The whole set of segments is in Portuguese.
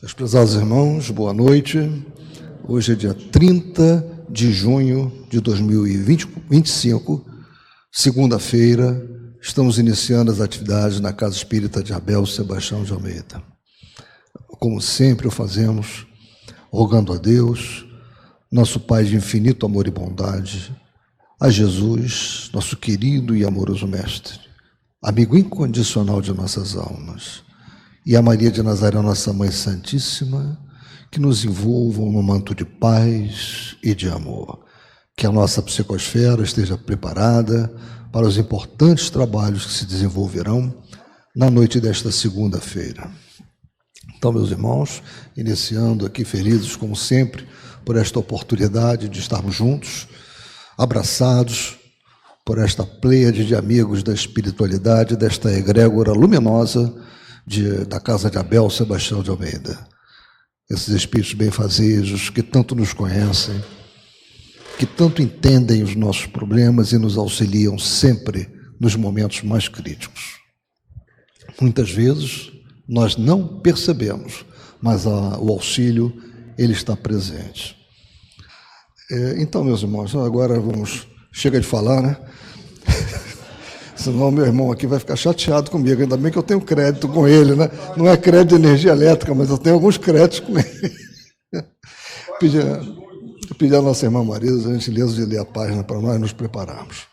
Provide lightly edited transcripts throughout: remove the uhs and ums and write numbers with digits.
Meus prezados irmãos, boa noite. Hoje é dia 30 de junho de 2025, segunda-feira. Estamos iniciando as atividades na Casa Espírita de Abel Sebastião de Almeida. Como sempre o fazemos, rogando a Deus, nosso Pai de infinito amor e bondade, a Jesus, nosso querido e amoroso Mestre, amigo incondicional de nossas almas, e a Maria de Nazaré, nossa Mãe Santíssima, que nos envolvam no manto de paz e de amor. Que a nossa psicosfera esteja preparada para os importantes trabalhos que se desenvolverão na noite desta segunda-feira. Então, meus irmãos, iniciando aqui felizes, como sempre, por esta oportunidade de estarmos juntos, abraçados por esta pleiade de amigos da espiritualidade, desta egrégora luminosa da Casa de Abel Sebastião de Almeida. Esses espíritos benfazejos que tanto nos conhecem, que tanto entendem os nossos problemas e nos auxiliam sempre nos momentos mais críticos. Muitas vezes nós não percebemos, mas o auxílio, ele está presente. Então, meus irmãos, agora chega de falar, né? Senão meu irmão aqui vai ficar chateado comigo. Ainda bem que eu tenho crédito com ele, né? Não é crédito de energia elétrica, mas eu tenho alguns créditos com ele. Pedir à nossa irmã Marisa a gentileza de ler a página para nós nos prepararmos.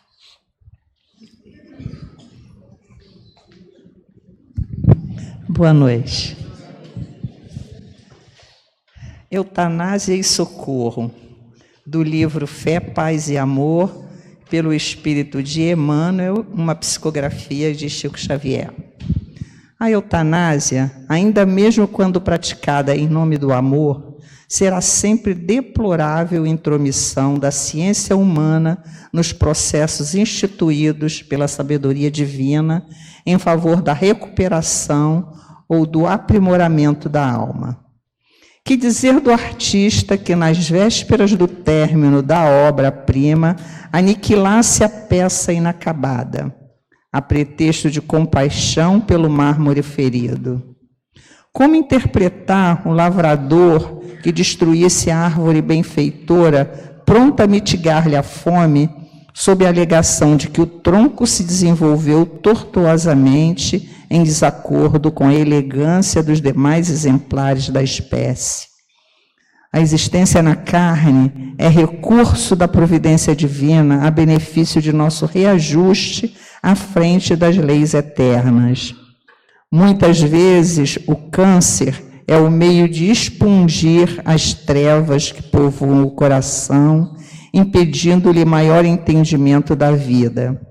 Boa noite. Eutanásia e Socorro, do livro Fé, Paz e Amor, pelo Espírito de Emmanuel, uma psicografia de Chico Xavier. A eutanásia, ainda mesmo quando praticada em nome do amor, será sempre deplorável intromissão da ciência humana nos processos instituídos pela sabedoria divina em favor da recuperação ou do aprimoramento da alma. Que dizer do artista que, nas vésperas do término da obra-prima, aniquilasse a peça inacabada, a pretexto de compaixão pelo mármore ferido? Como interpretar um lavrador que destruísse a árvore benfeitora, pronta a mitigar-lhe a fome, sob a alegação de que o tronco se desenvolveu tortuosamente em desacordo com a elegância dos demais exemplares da espécie? A existência na carne é recurso da providência divina a benefício de nosso reajuste à frente das leis eternas. Muitas vezes o câncer é o meio de expungir as trevas que povoam o coração, impedindo-lhe maior entendimento da vida.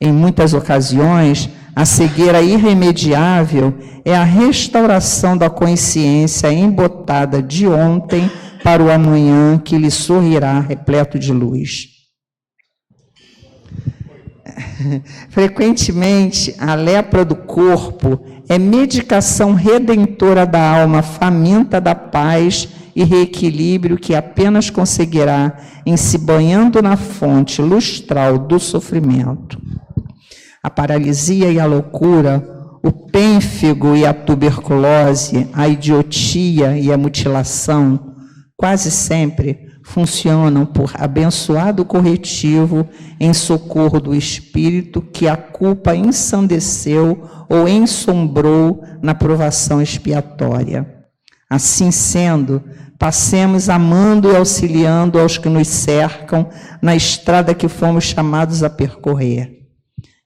Em muitas ocasiões, a cegueira irremediável é a restauração da consciência embotada de ontem para o amanhã que lhe sorrirá repleto de luz. Frequentemente, a lepra do corpo é medicação redentora da alma faminta da paz e reequilíbrio que apenas conseguirá em se banhando na fonte lustral do sofrimento. A paralisia e a loucura, o pênfigo e a tuberculose, a idiotia e a mutilação, quase sempre funcionam por abençoado corretivo em socorro do espírito que a culpa ensandeceu ou ensombrou na provação expiatória. Assim sendo, passemos amando e auxiliando aos que nos cercam na estrada que fomos chamados a percorrer.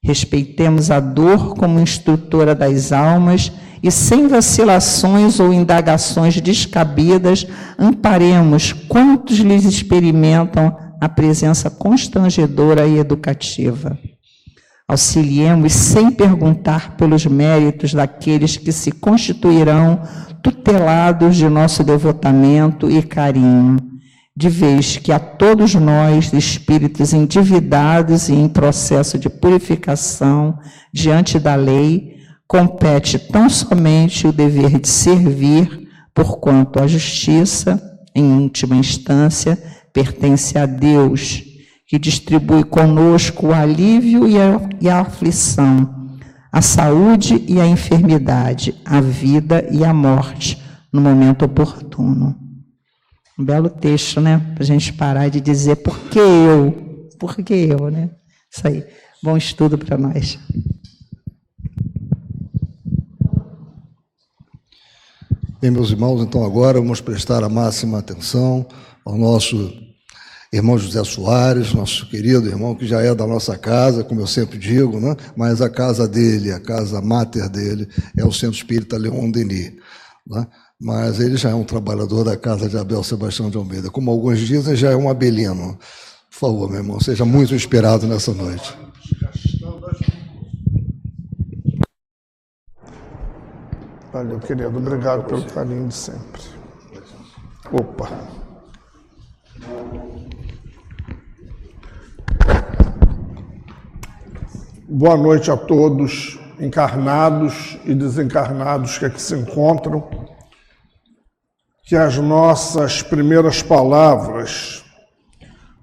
Respeitemos a dor como instrutora das almas e, sem vacilações ou indagações descabidas, amparemos quantos lhes experimentam a presença constrangedora e educativa. Auxiliemos sem perguntar pelos méritos daqueles que se constituirão tutelados de nosso devotamento e carinho, de vez que a todos nós, espíritos endividados e em processo de purificação diante da lei, compete tão somente o dever de servir, porquanto a justiça, em última instância, pertence a Deus, que distribui conosco o alívio e a aflição, a saúde e a enfermidade, a vida e a morte, no momento oportuno. Um belo texto, né? Para a gente parar de dizer por que eu, né? Isso aí. Bom estudo para nós. Bem, meus irmãos, então agora vamos prestar a máxima atenção ao nosso irmão José Soares, nosso querido irmão, que já é da nossa casa, como eu sempre digo, né? Mas a casa dele, a casa máter dele, é o Centro Espírita Leon Denis, né? Mas ele já é um trabalhador da casa de Abel Sebastião de Almeida. Como alguns dizem, já é um abelino. Por favor, meu irmão, seja muito inspirado nessa noite. Valeu, querido. Obrigado pelo carinho de sempre. Opa. Boa noite a todos, encarnados e desencarnados que aqui se encontram. Que as nossas primeiras palavras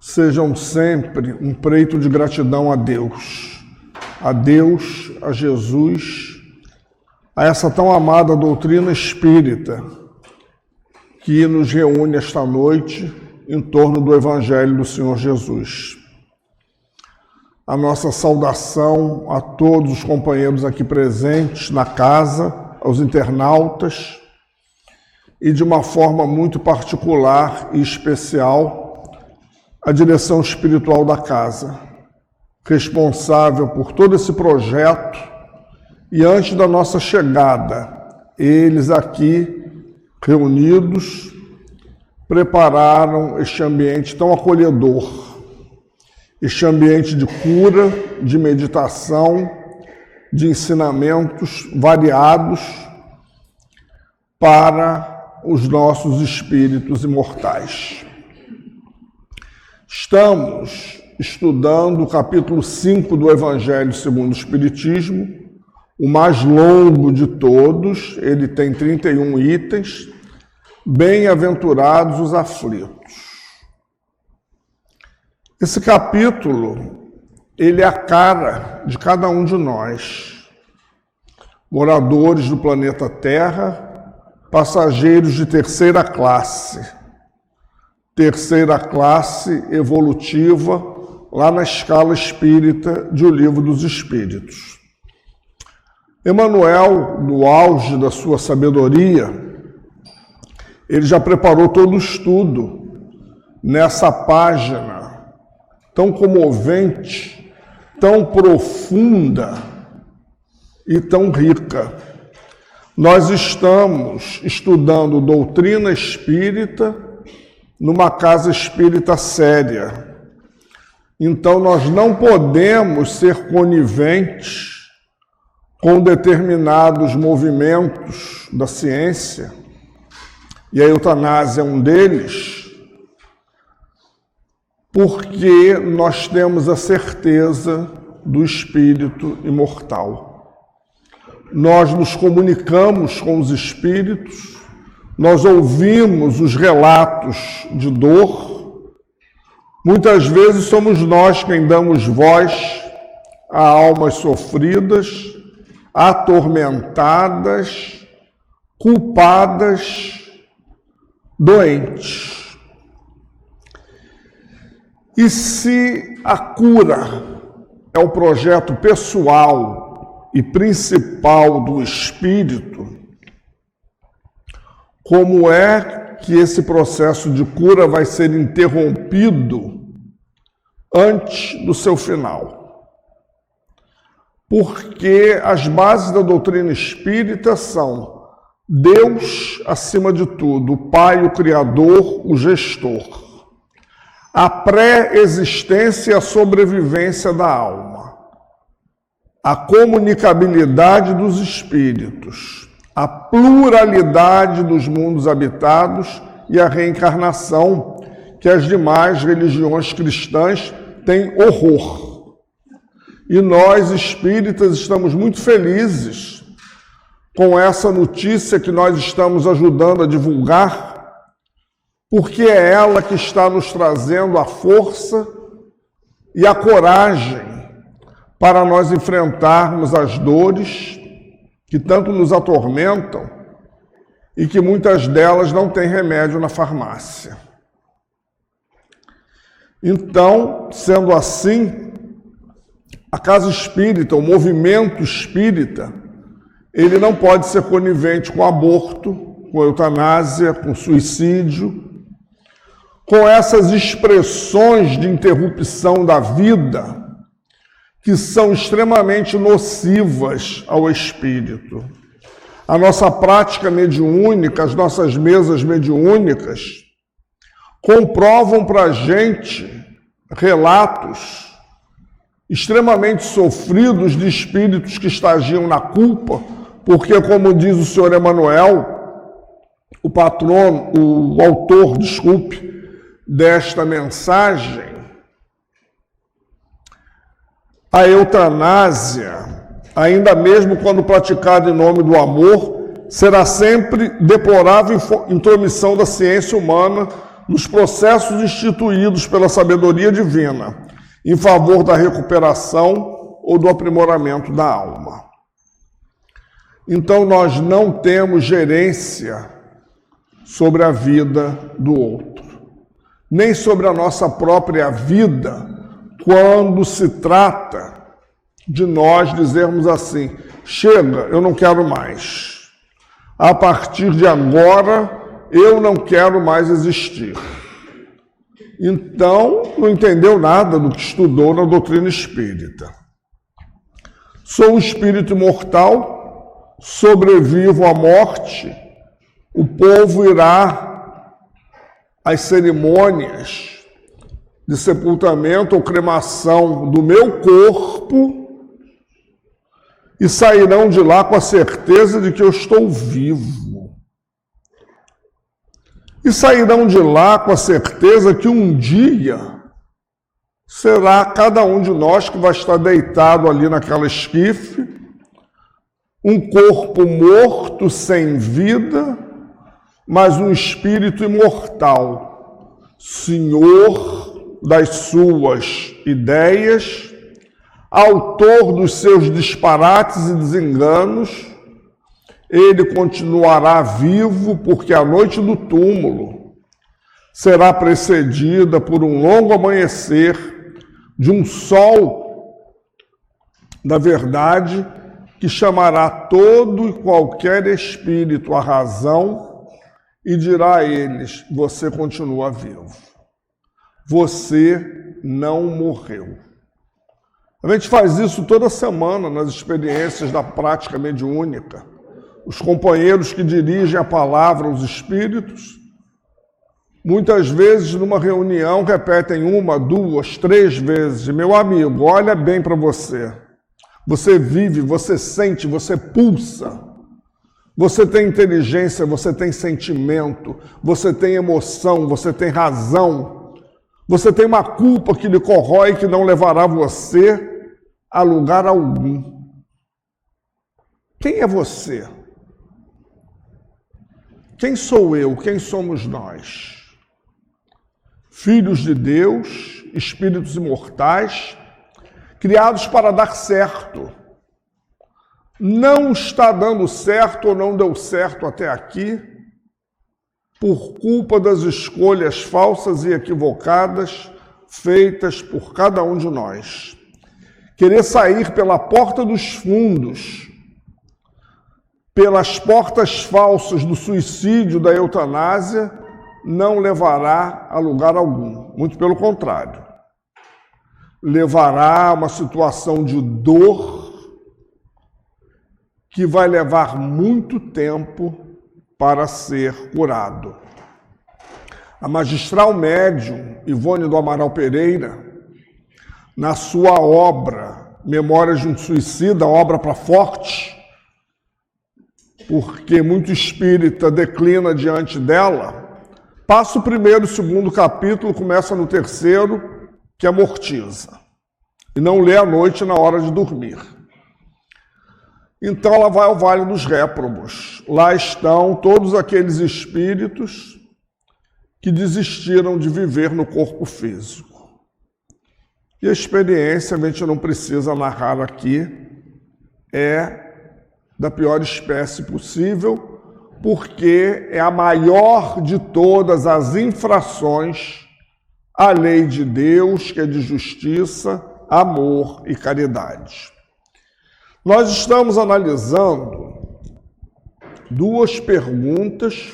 sejam sempre um preito de gratidão a Deus, a Jesus, a essa tão amada doutrina espírita que nos reúne esta noite em torno do Evangelho do Senhor Jesus. A nossa saudação a todos os companheiros aqui presentes na casa, aos internautas e de uma forma muito particular e especial a direção espiritual da casa, responsável por todo esse projeto. E antes da nossa chegada, eles aqui reunidos prepararam este ambiente tão acolhedor, este ambiente de cura, de meditação, de ensinamentos variados para os nossos espíritos imortais. Estamos estudando o capítulo 5 do Evangelho segundo o Espiritismo, o mais longo de todos, ele tem 31 itens. Bem-aventurados os aflitos. Esse capítulo, ele é a cara de cada um de nós, moradores do planeta Terra, passageiros de terceira classe evolutiva, lá na escala espírita de O Livro dos Espíritos. Emmanuel, no auge da sua sabedoria, ele já preparou todo o estudo nessa página tão comovente, tão profunda e tão rica. Nós estamos estudando doutrina espírita numa casa espírita séria. Então, nós não podemos ser coniventes com determinados movimentos da ciência, e a eutanásia é um deles, porque nós temos a certeza do espírito imortal. Nós nos comunicamos com os espíritos, nós ouvimos os relatos de dor, muitas vezes somos nós quem damos voz a almas sofridas, atormentadas, culpadas, doentes. E se a cura é o projeto pessoal e principal do espírito, como é que esse processo de cura vai ser interrompido antes do seu final? Porque as bases da doutrina espírita são Deus acima de tudo, o Pai, o Criador, o Gestor. A pré-existência e a sobrevivência da alma. A comunicabilidade dos espíritos. A pluralidade dos mundos habitados e a reencarnação, que as demais religiões cristãs têm horror. E nós, espíritas, estamos muito felizes com essa notícia que nós estamos ajudando a divulgar, porque é ela que está nos trazendo a força e a coragem para nós enfrentarmos as dores que tanto nos atormentam e que muitas delas não têm remédio na farmácia. Então, sendo assim, a casa espírita, o movimento espírita, ele não pode ser conivente com aborto, com eutanásia, com suicídio, com essas expressões de interrupção da vida que são extremamente nocivas ao espírito. A nossa prática mediúnica, as nossas mesas mediúnicas, comprovam para a gente relatos extremamente sofridos de espíritos que estagiam na culpa, porque, como diz o senhor Emanuel, o patrono, o autor, desta mensagem, a eutanásia, ainda mesmo quando praticada em nome do amor, será sempre deplorável intromissão da ciência humana nos processos instituídos pela sabedoria divina, em favor da recuperação ou do aprimoramento da alma. Então, nós não temos gerência sobre a vida do outro, nem sobre a nossa própria vida, quando se trata de nós dizermos assim: chega, eu não quero mais. A partir de agora, eu não quero mais existir. Então, não entendeu nada do que estudou na doutrina espírita. Sou um espírito imortal, sobrevivo à morte, o povo irá às cerimônias de sepultamento ou cremação do meu corpo e sairão de lá com a certeza de que eu estou vivo. E sairão de lá com a certeza que um dia será cada um de nós que vai estar deitado ali naquela esquife, um corpo morto, sem vida, mas um espírito imortal, senhor das suas ideias, autor dos seus disparates e desenganos. Ele continuará vivo, porque a noite do túmulo será precedida por um longo amanhecer de um sol da verdade que chamará todo e qualquer espírito à razão e dirá a eles: você continua vivo, você não morreu. A gente faz isso toda semana nas experiências da prática mediúnica. Os companheiros que dirigem a palavra aos espíritos, muitas vezes numa reunião repetem 1, 2, 3 vezes: meu amigo, olha bem para você. Você vive, você sente, você pulsa. Você tem inteligência, você tem sentimento, você tem emoção, você tem razão. Você tem uma culpa que lhe corrói, que não levará você a lugar algum. Quem é você? Quem sou eu? Quem somos nós? Filhos de Deus, espíritos imortais, criados para dar certo. Não está dando certo ou não deu certo até aqui, por culpa das escolhas falsas e equivocadas feitas por cada um de nós. Querer sair pela porta dos fundos, pelas portas falsas do suicídio, da eutanásia, não levará a lugar algum. Muito pelo contrário. Levará a uma situação de dor que vai levar muito tempo para ser curado. A magistral médium Ivone do Amaral Pereira, na sua obra Memórias de um Suicida, obra para forte, porque muito espírita declina diante dela, passa o 1º e o 2º capítulo, começa no 3º, que amortiza, e não lê à noite na hora de dormir. Então ela vai ao Vale dos Réprobos. Lá estão todos aqueles espíritos que desistiram de viver no corpo físico. E a experiência, a gente não precisa narrar aqui, é da pior espécie possível, porque é a maior de todas as infrações à lei de Deus, que é de justiça, amor e caridade. Nós estamos analisando duas perguntas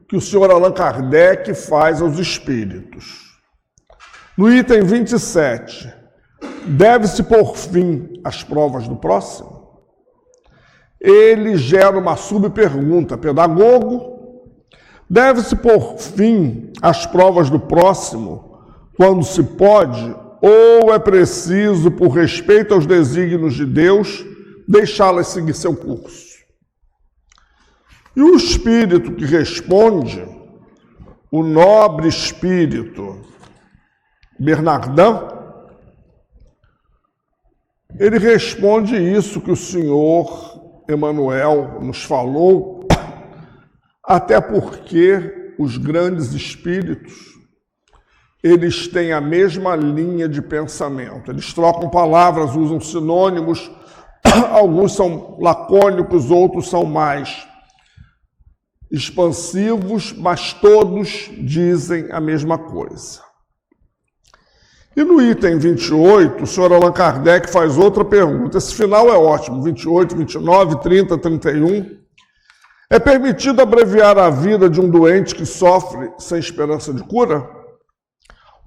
que o senhor Allan Kardec faz aos espíritos. No item 27, deve-se pôr fim às provas do próximo? Ele gera uma subpergunta: pedagogo, deve-se pôr fim às provas do próximo quando se pode, ou é preciso, por respeito aos desígnios de Deus, deixá-las seguir seu curso? E o espírito que responde, o nobre espírito Bernardin, ele responde isso que o senhor Emmanuel nos falou, até porque os grandes espíritos, eles têm a mesma linha de pensamento. Eles trocam palavras, usam sinônimos, alguns são lacônicos, outros são mais expansivos, mas todos dizem a mesma coisa. E no item 28, o senhor Allan Kardec faz outra pergunta. Esse final é ótimo, 28, 29, 30, 31. É permitido abreviar a vida de um doente que sofre sem esperança de cura?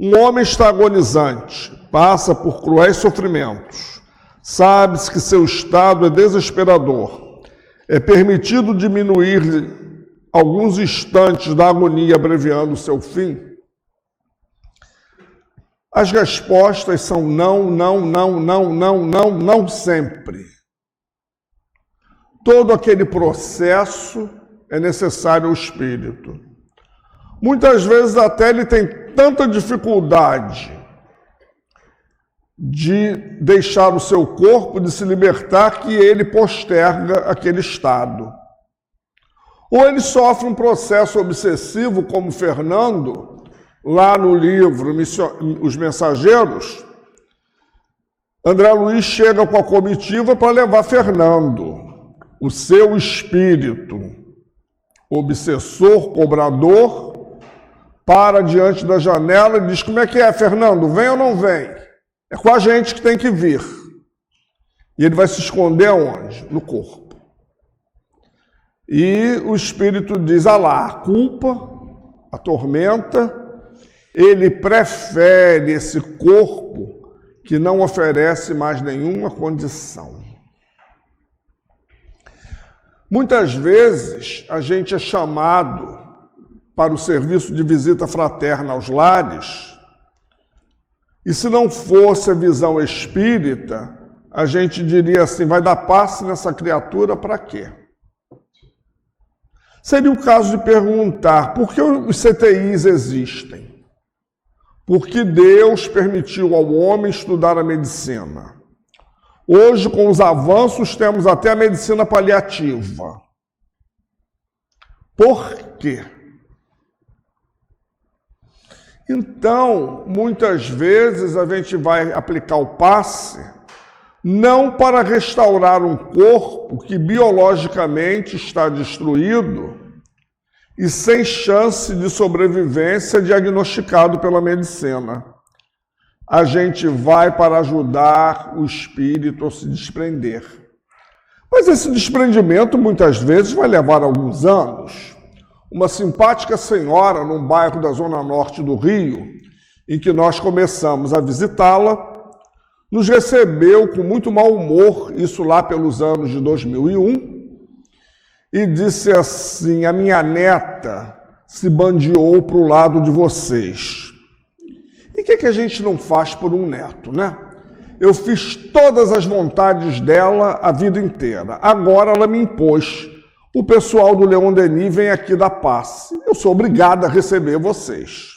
Um homem está agonizante, passa por cruéis sofrimentos. Sabe-se que seu estado é desesperador. É permitido diminuir alguns instantes da agonia, abreviando o seu fim? As respostas são não, não, não, não, não, não, não sempre. Todo aquele processo é necessário ao espírito. Muitas vezes até ele tem tanta dificuldade de deixar o seu corpo, de se libertar, que ele posterga aquele estado. Ou ele sofre um processo obsessivo, como Fernando, lá no livro Os Mensageiros. André Luiz chega com a comitiva para levar Fernando, o seu espírito obsessor, cobrador, para diante da janela e diz: como é que é, Fernando? Vem ou não vem? É com a gente que tem que vir. E ele vai se esconder aonde? No corpo. E o espírito diz: ah lá, a culpa, a tormenta, ele prefere esse corpo que não oferece mais nenhuma condição. Muitas vezes a gente é chamado para o serviço de visita fraterna aos lares, e se não fosse a visão espírita, a gente diria assim: vai dar passe nessa criatura para quê? Seria o caso de perguntar: por que os CTIs existem? Porque Deus permitiu ao homem estudar a medicina. Hoje, com os avanços, temos até a medicina paliativa. Por quê? Então, muitas vezes a gente vai aplicar o passe não para restaurar um corpo que biologicamente está destruído e sem chance de sobrevivência diagnosticado pela medicina. A gente vai para ajudar o espírito a se desprender. Mas esse desprendimento muitas vezes vai levar alguns anos. Uma simpática senhora num bairro da zona norte do Rio, em que nós começamos a visitá-la, nos recebeu com muito mau humor, isso lá pelos anos de 2001, e disse assim: a minha neta se bandeou para o lado de vocês. E o que a gente não faz por um neto, né? Eu fiz todas as vontades dela a vida inteira. Agora ela me impôs. O pessoal do Leon Denis vem aqui dar passe. Eu sou obrigada a receber vocês.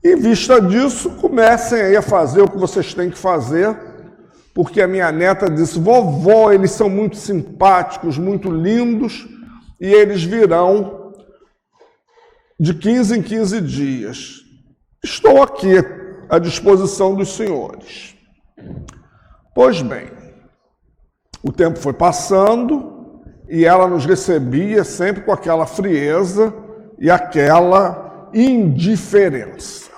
Em vista disso, comecem aí a fazer o que vocês têm que fazer, porque a minha neta disse: vovó, eles são muito simpáticos, muito lindos, e eles virão de 15 em 15 dias. Estou aqui à disposição dos senhores. Pois bem, o tempo foi passando e ela nos recebia sempre com aquela frieza e aquela indiferença.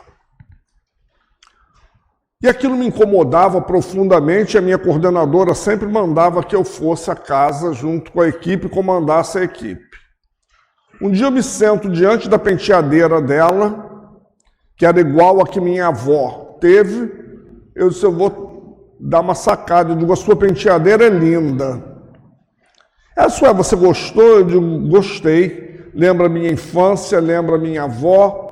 E aquilo me incomodava profundamente, a minha coordenadora sempre mandava que eu fosse à casa junto com a equipe e comandasse a equipe. Um dia eu me sento diante da penteadeira dela, que era igual a que minha avó teve. Eu disse, eu vou dar uma sacada. Eu digo, a sua penteadeira é linda. Ela disse, você gostou? Eu digo, gostei. Lembra minha infância, lembra minha avó.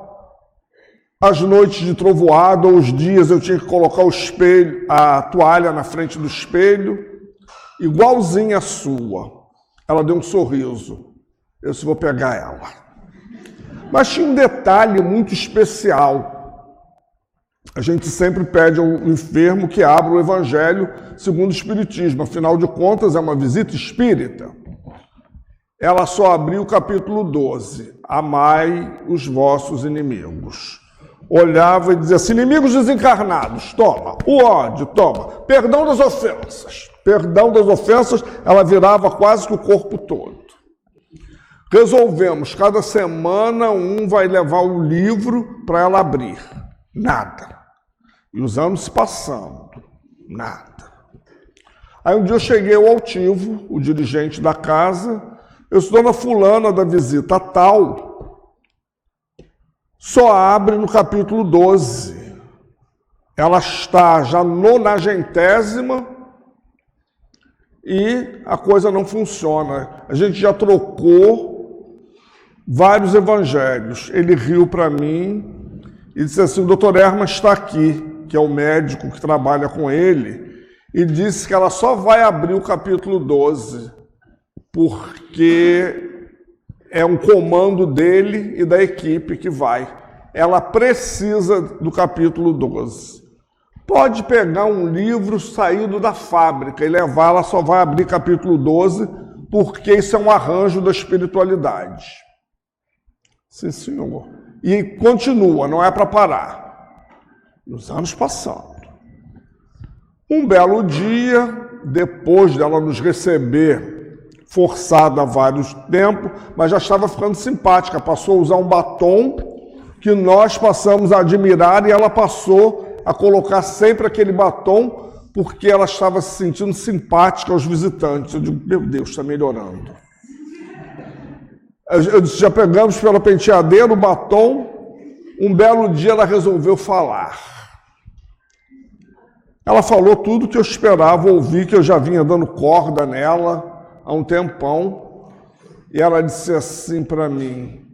As noites de trovoada, ou os dias eu tinha que colocar o espelho, a toalha na frente do espelho, igualzinha a sua. Ela deu um sorriso. Eu disse, vou pegar ela. Mas tinha um detalhe muito especial. A gente sempre pede ao enfermo que abra o Evangelho segundo o Espiritismo. Afinal de contas, é uma visita espírita. Ela só abriu o capítulo 12. Amai os vossos inimigos. Olhava e dizia assim, inimigos desencarnados, toma. O ódio, toma. Perdão das ofensas. Perdão das ofensas, ela virava quase que o corpo todo. Resolvemos, cada semana um vai levar um livro para ela abrir. Nada. E os anos se passando. Nada. Aí um dia eu cheguei ao altivo, o dirigente da casa, eu sou dona fulana da visita tal, só abre no capítulo 12. Ela está já 90ª e a coisa não funciona. A gente já trocou vários evangelhos. Ele riu para mim e disse assim, o doutor Herman está aqui, que é o médico que trabalha com ele, e disse que ela só vai abrir o capítulo 12, porque é um comando dele e da equipe que vai. Ela precisa do capítulo 12. Pode pegar um livro saído da fábrica e levar, ela só vai abrir capítulo 12, porque isso é um arranjo da espiritualidade. Sim, senhor. E continua, não é para parar. E os anos passando. Um belo dia, depois dela nos receber, forçada há vários tempos, mas já estava ficando simpática, passou a usar um batom que nós passamos a admirar e ela passou a colocar sempre aquele batom porque ela estava se sentindo simpática aos visitantes. Eu digo, meu Deus, está melhorando. Eu disse, já pegamos pela penteadeira o batom, um belo dia ela resolveu falar. Ela falou tudo que eu esperava ouvir, que eu já vinha dando corda nela há um tempão, e ela disse assim para mim,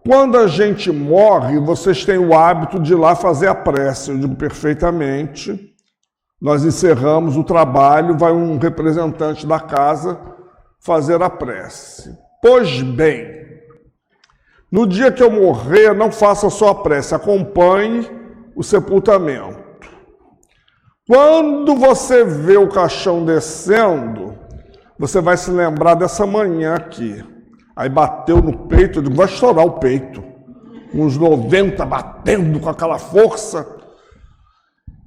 quando a gente morre, vocês têm o hábito de ir lá fazer a prece. Eu digo, perfeitamente, nós encerramos o trabalho, vai um representante da casa fazer a prece. Pois bem, no dia que eu morrer, não faça só a prece, acompanhe o sepultamento. Quando você vê o caixão descendo, você vai se lembrar dessa manhã aqui. Aí bateu no peito, eu digo, vai estourar o peito. Uns 90 batendo com aquela força.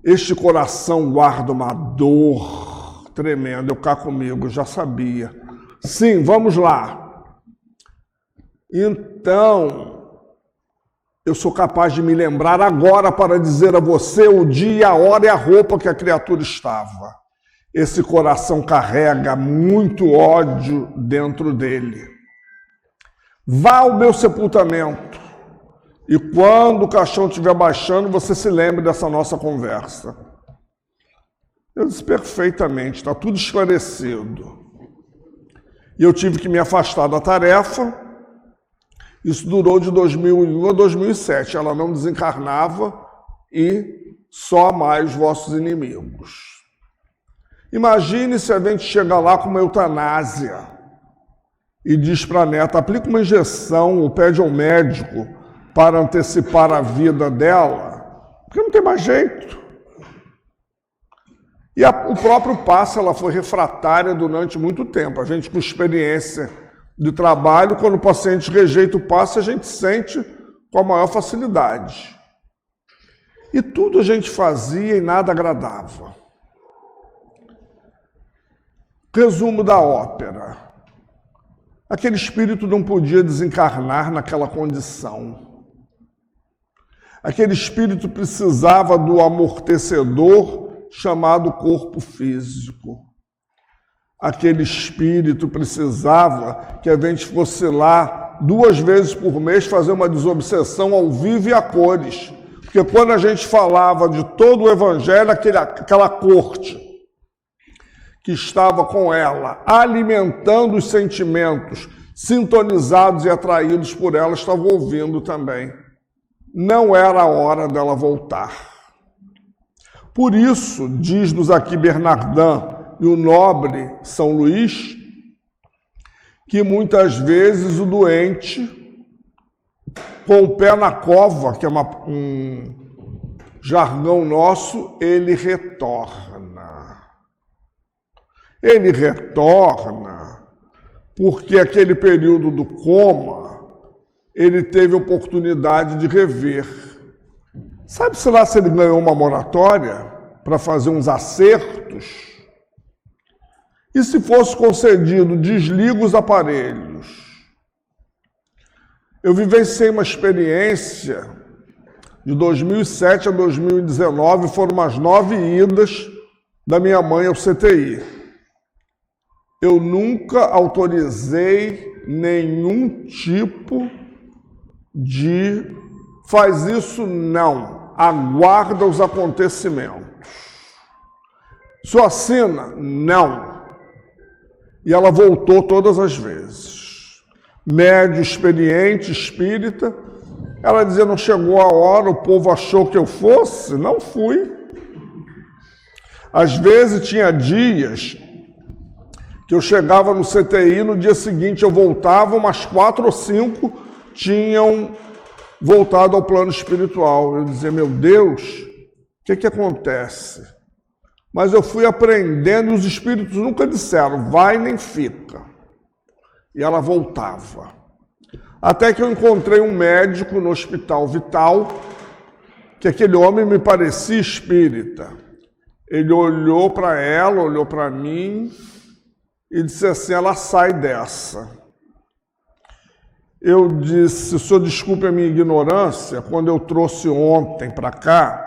Este coração guarda uma dor tremenda. Eu cá comigo, já sabia. Sim, vamos lá. Então, eu sou capaz de me lembrar agora para dizer a você o dia, a hora e a roupa que a criatura estava. Esse coração carrega muito ódio dentro dele. Vá ao meu sepultamento e quando o caixão estiver baixando, você se lembre dessa nossa conversa. Eu disse, perfeitamente, está tudo esclarecido. E eu tive que me afastar da tarefa. Isso durou de 2001 a 2007. Ela não desencarnava e só amai os vossos inimigos. Imagine se a gente chega lá com uma eutanásia e diz para a neta, aplica uma injeção ou pede ao médico para antecipar a vida dela, porque não tem mais jeito. E o próprio passe, ela foi refratária durante muito tempo. A gente, com experiência de trabalho, quando o paciente rejeita o passe, a gente sente com a maior facilidade. E tudo a gente fazia e nada agradava. Resumo da ópera. Aquele espírito não podia desencarnar naquela condição. Aquele espírito precisava do amortecedor chamado corpo físico. Aquele espírito precisava que a gente fosse lá 2 vezes por mês fazer uma desobsessão ao vivo e a cores. Porque quando a gente falava de todo o evangelho, aquela corte que estava com ela, alimentando os sentimentos, sintonizados e atraídos por ela, estava ouvindo também. Não era a hora dela voltar. Por isso, diz-nos aqui Bernardin e o nobre São Luís, que muitas vezes o doente, com o pé na cova, que é um jargão nosso, ele retorna. Ele retorna porque aquele período do coma, ele teve oportunidade de rever. Sabe-se lá se ele ganhou uma moratória para fazer uns acertos? E se fosse concedido, desliga os aparelhos. Eu vivenciei uma experiência de 2007 a 2019, foram umas 9 idas da minha mãe ao CTI. Eu nunca autorizei nenhum tipo de faz isso, não. Aguarda os acontecimentos. Sua assina? Não. E ela voltou todas as vezes. Médio, experiente, espírita. Ela dizia, não chegou a hora, o povo achou que eu fosse? Não fui. Às vezes tinha dias que eu chegava no CTI, no dia seguinte eu voltava, umas 4 ou 5 tinham voltado ao plano espiritual. Eu dizia, meu Deus, o que acontece? Mas eu fui aprendendo e os espíritos nunca disseram, vai nem fica. E ela voltava. Até que eu encontrei um médico no Hospital Vital, que aquele homem me parecia espírita. Ele olhou para ela, olhou para mim e disse assim, ela sai dessa. Eu disse, o senhor desculpe a minha ignorância, quando eu trouxe ontem para cá,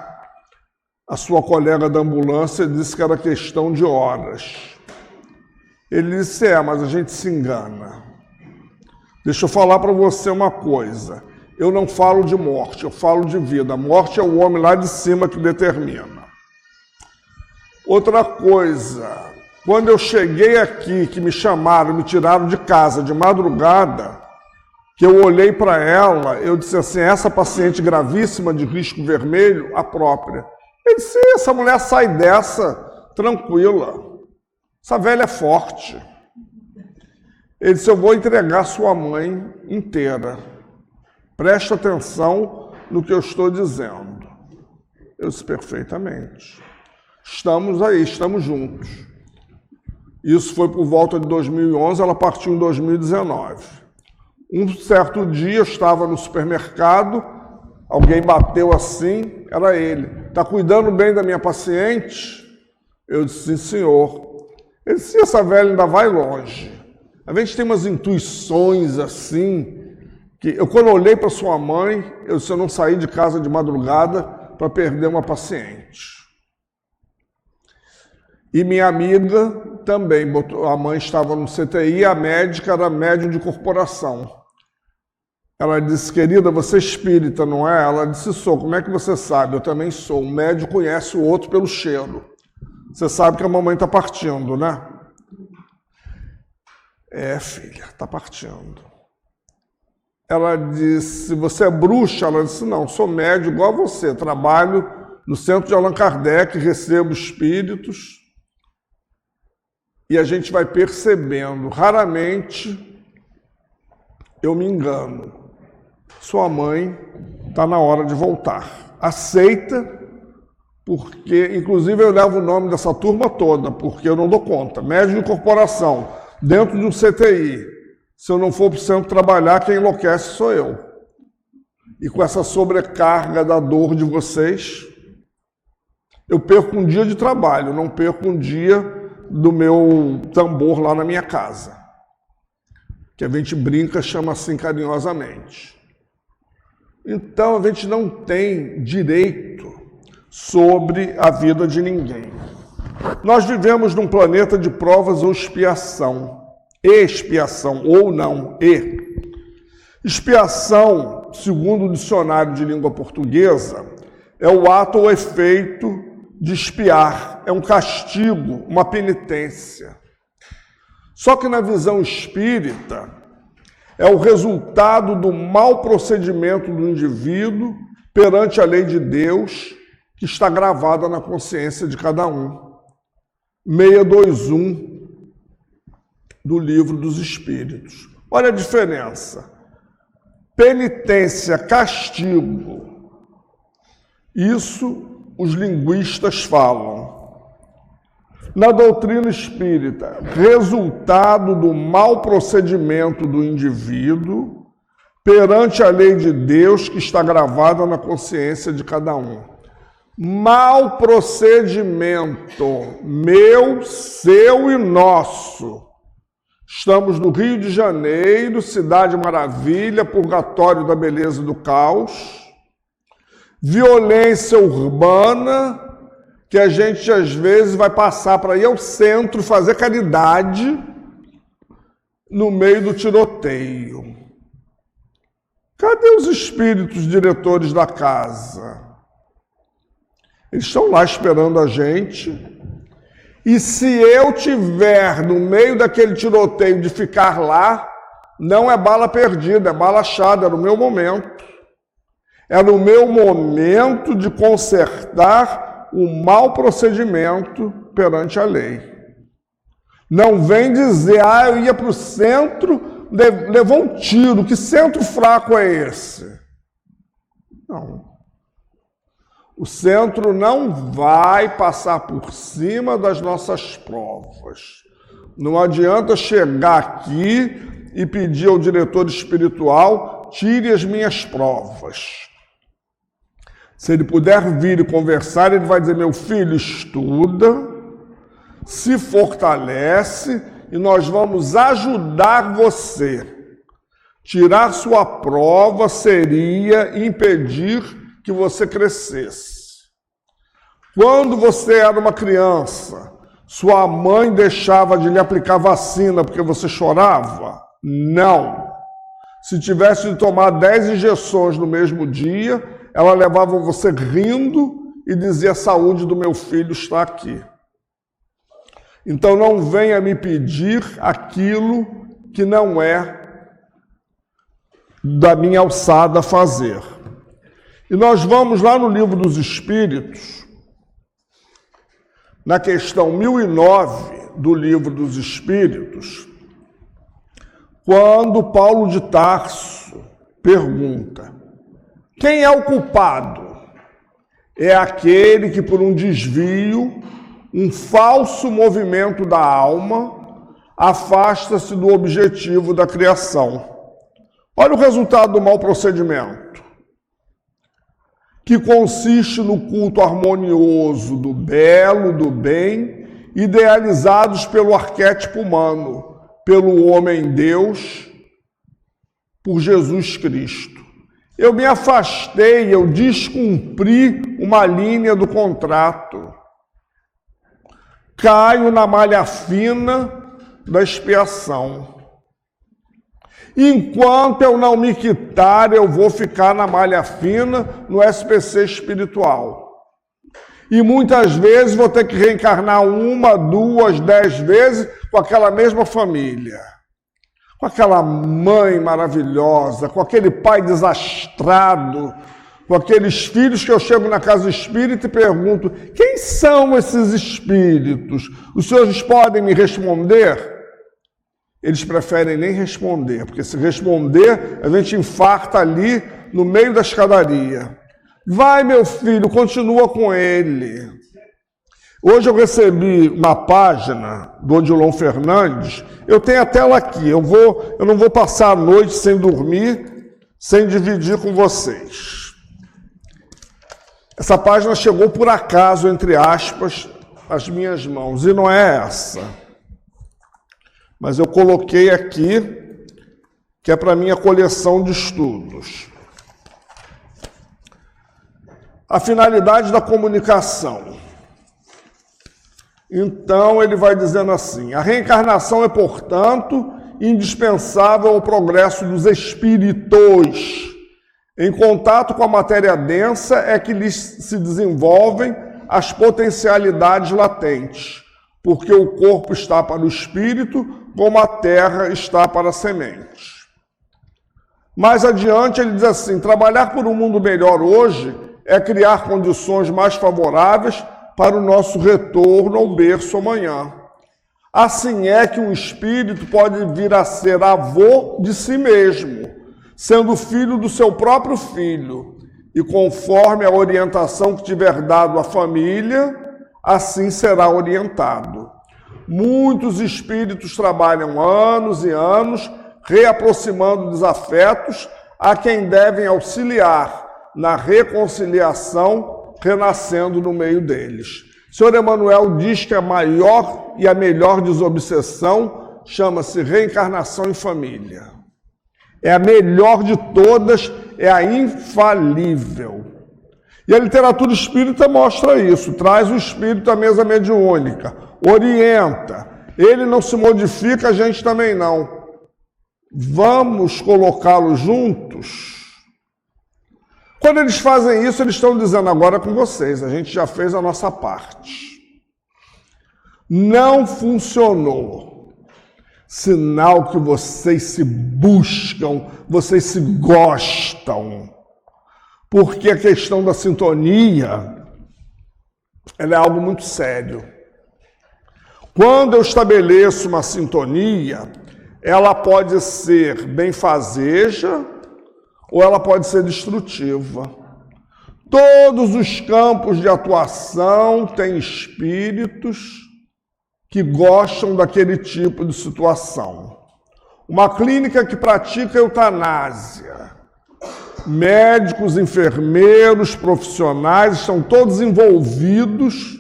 a sua colega da ambulância disse que era questão de horas. Ele disse, mas a gente se engana. Deixa eu falar para você uma coisa, eu não falo de morte, eu falo de vida. A morte é o homem lá de cima que determina. Outra coisa, quando eu cheguei aqui, que me chamaram, me tiraram de casa de madrugada, que eu olhei para ela, eu disse assim, essa paciente gravíssima de risco vermelho, a própria. Ele disse, essa mulher sai dessa tranquila, essa velha é forte. Ele disse, eu vou entregar sua mãe inteira. Presta atenção no que eu estou dizendo. Eu disse, perfeitamente. Estamos aí, estamos juntos. Isso foi por volta de 2011, ela partiu em 2019. Um certo dia eu estava no supermercado, alguém bateu assim, era ele. Está cuidando bem da minha paciente? Eu disse, sim, senhor. Ele disse, essa velha ainda vai longe. A gente tem umas intuições assim, que eu quando olhei para sua mãe, eu disse, eu não saí de casa de madrugada para perder uma paciente. E minha amiga também, a mãe estava no CTI, a médica era médium de corporação. Ela disse, querida, você é espírita, não é? Ela disse, sou. Como é que você sabe? Eu também sou. Um médium conhece o outro pelo cheiro. Você sabe que a mamãe está partindo, né? Filha, está partindo. Ela disse, você é bruxa? Ela disse, não, sou médium igual a você. Trabalho no centro de Allan Kardec, recebo espíritos. E a gente vai percebendo, raramente eu me engano. Sua mãe está na hora de voltar. Aceita, porque, inclusive, eu levo o nome dessa turma toda, porque eu não dou conta. Médium de corporação, dentro de um CTI. Se eu não for para o centro trabalhar, quem enlouquece sou eu. E com essa sobrecarga da dor de vocês, eu perco um dia de trabalho, não perco um dia do meu tambor lá na minha casa, que a gente brinca, chama assim carinhosamente. Então, a gente não tem direito sobre a vida de ninguém. Nós vivemos num planeta de provas ou expiação. Expiação, ou não, expiação, segundo o dicionário de língua portuguesa, é o ato ou efeito de expiar, é um castigo, uma penitência. Só que na visão espírita, é o resultado do mau procedimento do indivíduo perante a lei de Deus, que está gravada na consciência de cada um. 621 do Livro dos Espíritos. Olha a diferença. Penitência, castigo. Isso os linguistas falam. Na doutrina espírita, resultado do mau procedimento do indivíduo perante a lei de Deus que está gravada na consciência de cada um. Mau procedimento, meu, seu e nosso. Estamos no Rio de Janeiro, cidade maravilha, purgatório da beleza e do caos. Violência urbana, que a gente às vezes vai passar para ir ao centro fazer caridade no meio do tiroteio. Cadê os espíritos diretores da casa? Eles estão lá esperando a gente. E se eu tiver no meio daquele tiroteio de ficar lá, não é bala perdida, é bala achada, é no meu momento. É no meu momento de consertar o mau procedimento perante a lei. Não vem dizer, eu ia para o centro, levou um tiro, que centro fraco é esse? Não. O centro não vai passar por cima das nossas provas. Não adianta chegar aqui e pedir ao diretor espiritual, tire as minhas provas. Se ele puder vir e conversar, ele vai dizer, meu filho, estuda, se fortalece e nós vamos ajudar você. Tirar sua prova seria impedir que você crescesse. Quando você era uma criança, sua mãe deixava de lhe aplicar vacina porque você chorava? Não. Se tivesse de tomar 10 injeções no mesmo dia, ela levava você rindo e dizia, a saúde do meu filho está aqui. Então não venha me pedir aquilo que não é da minha alçada a fazer. E nós vamos lá no Livro dos Espíritos, na questão 1009 do Livro dos Espíritos, quando Paulo de Tarso pergunta, quem é o culpado? É aquele que por um desvio, um falso movimento da alma, afasta-se do objetivo da criação. Olha o resultado do mau procedimento, que consiste no culto harmonioso do belo, do bem, idealizados pelo arquétipo humano, pelo homem-deus, por Jesus Cristo. Eu me afastei, eu descumpri uma linha do contrato. Caio na malha fina da expiação. Enquanto eu não me quitar, eu vou ficar na malha fina no SPC espiritual. E muitas vezes vou ter que reencarnar 1, 2, 10 vezes com aquela mesma família. Com aquela mãe maravilhosa, com aquele pai desastrado, com aqueles filhos que eu chego na casa espírita e pergunto, quem são esses espíritos? Os senhores podem me responder? Eles preferem nem responder, porque se responder, a gente infarta ali no meio da escadaria. Vai, meu filho, continua com ele. Hoje eu recebi uma página do Odilon Fernandes, eu tenho a tela aqui, eu não vou passar a noite sem dormir, sem dividir com vocês. Essa página chegou por acaso, entre aspas, as minhas mãos, e não é essa. Mas eu coloquei aqui, que é para minha coleção de estudos. A finalidade da comunicação. Então, ele vai dizendo assim: a reencarnação é, portanto, indispensável ao progresso dos espíritos. Em contato com a matéria densa é que lhes se desenvolvem as potencialidades latentes, porque o corpo está para o espírito, como a terra está para a semente. Mais adiante, ele diz assim: trabalhar por um mundo melhor hoje é criar condições mais favoráveis para o nosso retorno ao berço amanhã. Assim é que um espírito pode vir a ser avô de si mesmo, sendo filho do seu próprio filho, e conforme a orientação que tiver dado à família, assim será orientado. Muitos espíritos trabalham anos e anos, reaproximando desafetos a quem devem auxiliar na reconciliação, renascendo no meio deles. O Senhor Emmanuel diz que a maior e a melhor desobsessão chama-se reencarnação em família. É a melhor de todas, é a infalível. E a literatura espírita mostra isso, traz o espírito à mesa mediúnica, orienta. Ele não se modifica, a gente também não. Vamos colocá-lo juntos? Quando eles fazem isso, eles estão dizendo: agora é com vocês, a gente já fez a nossa parte. Não funcionou. Sinal que vocês se buscam, vocês se gostam. Porque a questão da sintonia, ela é algo muito sério. Quando eu estabeleço uma sintonia, ela pode ser benfazeja ou ela pode ser destrutiva. Todos os campos de atuação têm espíritos que gostam daquele tipo de situação. Uma clínica que pratica eutanásia, médicos, enfermeiros, profissionais, estão todos envolvidos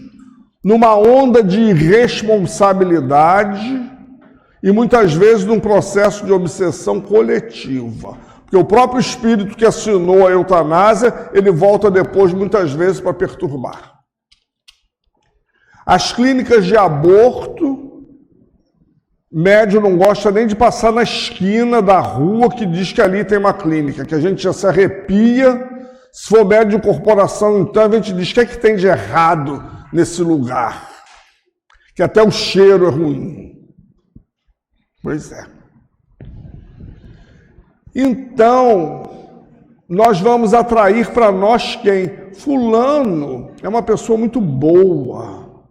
numa onda de irresponsabilidade e muitas vezes num processo de obsessão coletiva. Porque o próprio espírito que assinou a eutanásia, ele volta depois muitas vezes para perturbar. As clínicas de aborto, médium não gosta nem de passar na esquina da rua que diz que ali tem uma clínica, que a gente já se arrepia. Se for médium de corporação, então a gente diz: o que é que tem de errado nesse lugar? Que até o cheiro é ruim. Pois é. Então, nós vamos atrair para nós quem? Fulano é uma pessoa muito boa,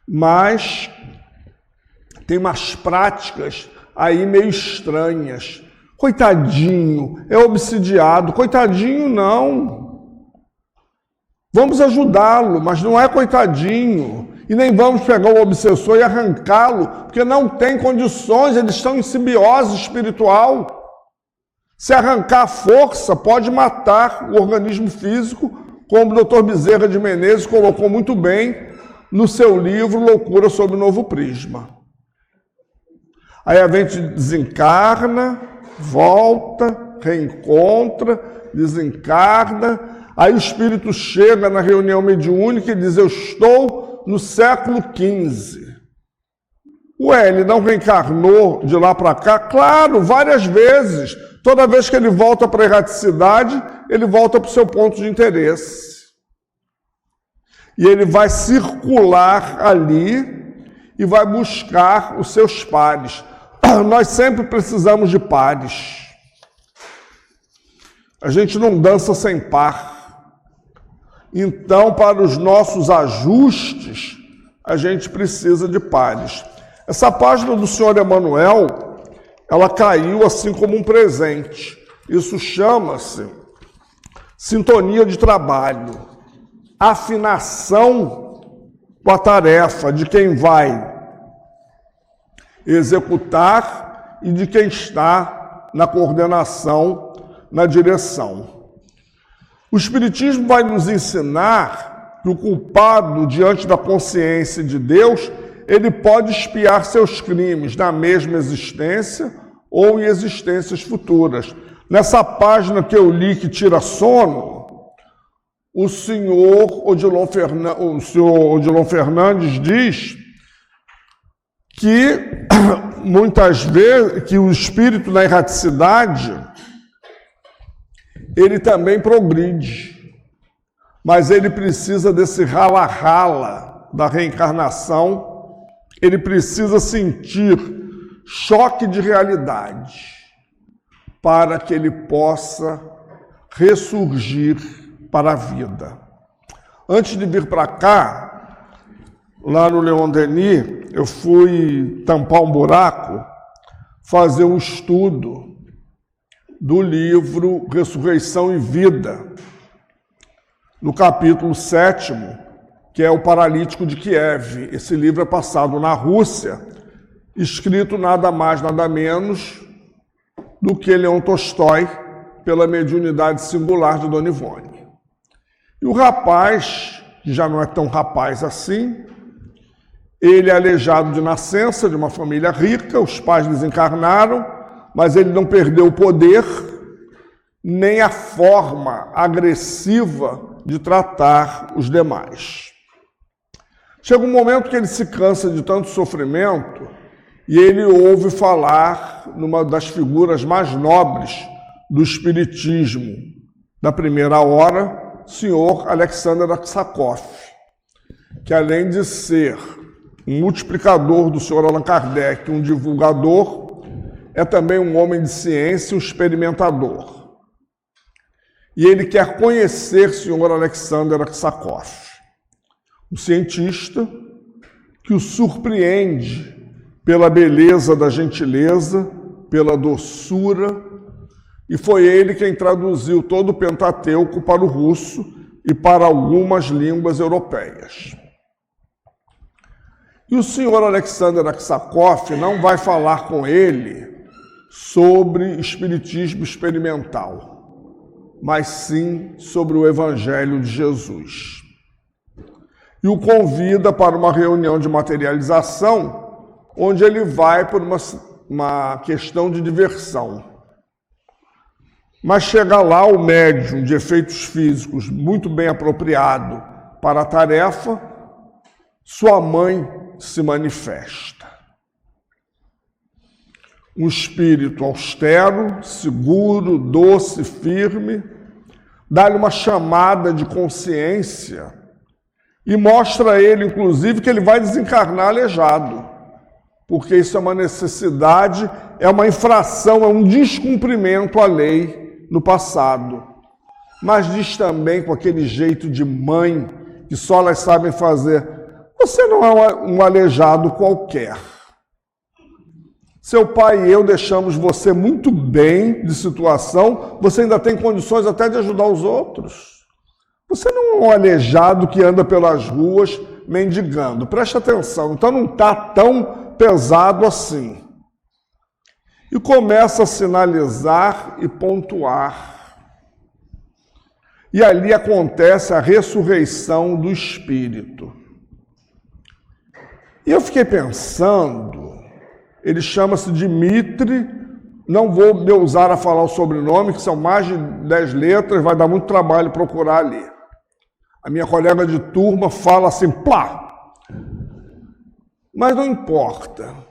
mas tem umas práticas aí meio estranhas. Coitadinho, é obsidiado. Coitadinho não. Vamos ajudá-lo, mas não é coitadinho. E nem vamos pegar o obsessor e arrancá-lo, porque não tem condições, eles estão em simbiose espiritual. Se arrancar a força, pode matar o organismo físico, como o Dr. Bezerra de Menezes colocou muito bem no seu livro Loucura sob o Novo Prisma. Aí a gente desencarna, volta, reencontra, desencarna, aí o espírito chega na reunião mediúnica e diz: eu estou no século XV. Ué, ele não reencarnou de lá para cá? Claro, várias vezes. Toda vez que ele volta para a erraticidade, ele volta para o seu ponto de interesse. E ele vai circular ali e vai buscar os seus pares. Nós sempre precisamos de pares. A gente não dança sem par. Então, para os nossos ajustes, a gente precisa de pares. Essa página do Senhor Emmanuel, ela caiu assim como um presente. Isso chama-se sintonia de trabalho, afinação com a tarefa de quem vai executar e de quem está na coordenação, na direção. O Espiritismo vai nos ensinar que o culpado, diante da consciência de Deus, ele pode expiar seus crimes na mesma existência ou em existências futuras. Nessa página que eu li, que tira sono, o senhor Odilon Fernandes diz que muitas vezes que o espírito na erraticidade ele também progride, mas ele precisa desse rala-rala da reencarnação, ele precisa sentir choque de realidade para que ele possa ressurgir para a vida. Antes de vir para cá, lá no Leon Denis, eu fui tampar um buraco, fazer um estudo do livro Ressurreição e Vida, no capítulo 7º, que é o Paralítico de Kiev. Esse livro é passado na Rússia, escrito nada mais, nada menos do que Leon Tolstói, pela mediunidade singular de Dona Ivone. E o rapaz, que já não é tão rapaz assim, ele é aleijado de nascença, de uma família rica, os pais desencarnaram, mas ele não perdeu o poder, nem a forma agressiva de tratar os demais. Chega um momento que ele se cansa de tanto sofrimento e ele ouve falar numa das figuras mais nobres do espiritismo da primeira hora, o senhor Alexander Aksakov, que além de ser um multiplicador do senhor Allan Kardec, um divulgador, é também um homem de ciência, um experimentador. E ele quer conhecer o senhor Alexander Aksakov, um cientista que o surpreende pela beleza da gentileza, pela doçura, e foi ele quem traduziu todo o Pentateuco para o russo e para algumas línguas europeias. E o senhor Alexander Aksakov não vai falar com ele sobre espiritismo experimental, mas sim sobre o Evangelho de Jesus. E o convida para uma reunião de materialização, onde ele vai por uma questão de diversão. Mas chega lá o médium de efeitos físicos muito bem apropriado para a tarefa, sua mãe se manifesta. Um espírito austero, seguro, doce, firme, dá-lhe uma chamada de consciência e mostra a ele, inclusive, que ele vai desencarnar aleijado, porque isso é uma necessidade, é uma infração, é um descumprimento à lei no passado. Mas diz também com aquele jeito de mãe que só elas sabem fazer: você não é um aleijado qualquer. Seu pai e eu deixamos você muito bem de situação, você ainda tem condições até de ajudar os outros. Você não é um aleijado que anda pelas ruas mendigando. Preste atenção, então não está tão pesado assim. E começa a sinalizar e pontuar. E ali acontece a ressurreição do espírito. E eu fiquei pensando, ele chama-se Dmitri, não vou me ousar a falar o sobrenome, que são mais de 10 letras, vai dar muito trabalho procurar ali. A minha colega de turma fala assim, plá! Mas não importa.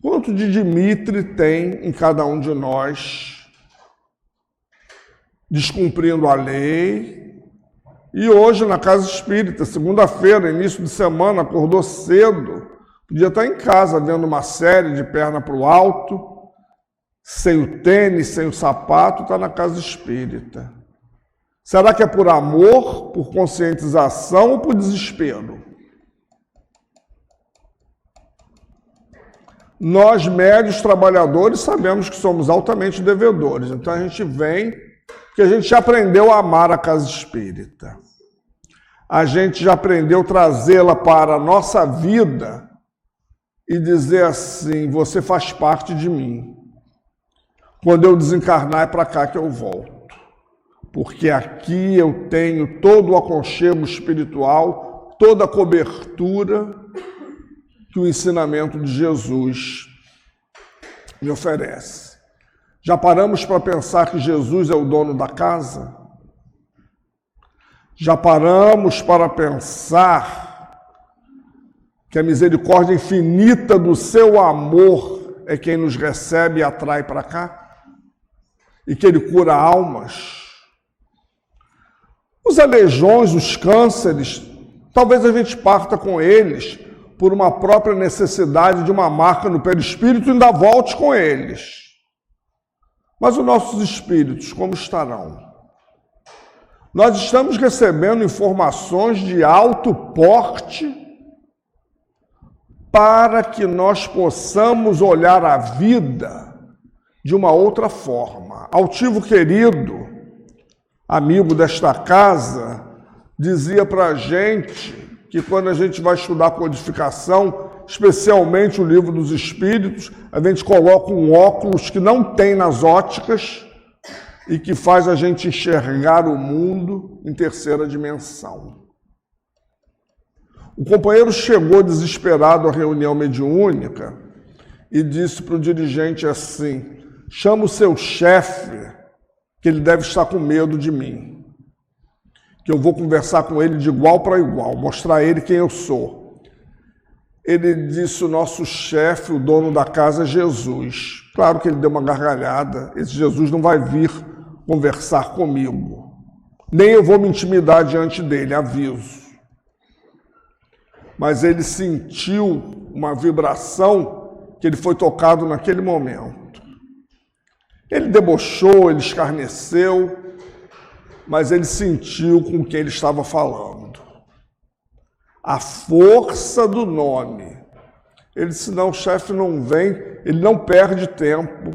Quanto de Dmitri tem em cada um de nós, descumprindo a lei? E hoje, na Casa Espírita, segunda-feira, início de semana, acordou cedo, podia estar em casa vendo uma série de perna para o alto, sem o tênis, sem o sapato, está na Casa Espírita. Será que é por amor, por conscientização ou por desespero? Nós, médios trabalhadores, sabemos que somos altamente devedores. Então a gente vem, porque a gente já aprendeu a amar a Casa Espírita. A gente já aprendeu a trazê-la para a nossa vida e dizer assim, você faz parte de mim. Quando eu desencarnar é para cá que eu volto. porque aqui eu tenho todo o aconchego espiritual, toda a cobertura que o ensinamento de Jesus me oferece. Já paramos para pensar que Jesus é o dono da casa? Já paramos para pensar que a misericórdia infinita do seu amor é quem nos recebe e atrai para cá? E que ele cura almas? Os aleijões, os cânceres, talvez a gente parta com eles por uma própria necessidade de uma marca no perispírito e ainda volte com eles. Mas os nossos espíritos, como estarão? Nós estamos recebendo informações de alto porte para que nós possamos olhar a vida de uma outra forma. Altivo querido, amigo desta casa, dizia para a gente que quando a gente vai estudar codificação, especialmente o livro dos Espíritos, a gente coloca um óculos que não tem nas óticas e que faz a gente enxergar o mundo em terceira dimensão. O companheiro chegou desesperado à reunião mediúnica e disse para o dirigente assim: chama o seu chefe, que ele deve estar com medo de mim, que eu vou conversar com ele de igual para igual, mostrar a ele quem eu sou. Ele disse: o nosso chefe, o dono da casa, é Jesus. Claro que ele deu uma gargalhada. Esse Jesus não vai vir conversar comigo, nem eu vou me intimidar diante dele, aviso. Mas ele sentiu uma vibração que ele foi tocado naquele momento. Ele debochou, ele escarneceu, mas ele sentiu com quem ele estava falando. A força do nome. Ele disse: não, o chefe não vem, ele não perde tempo.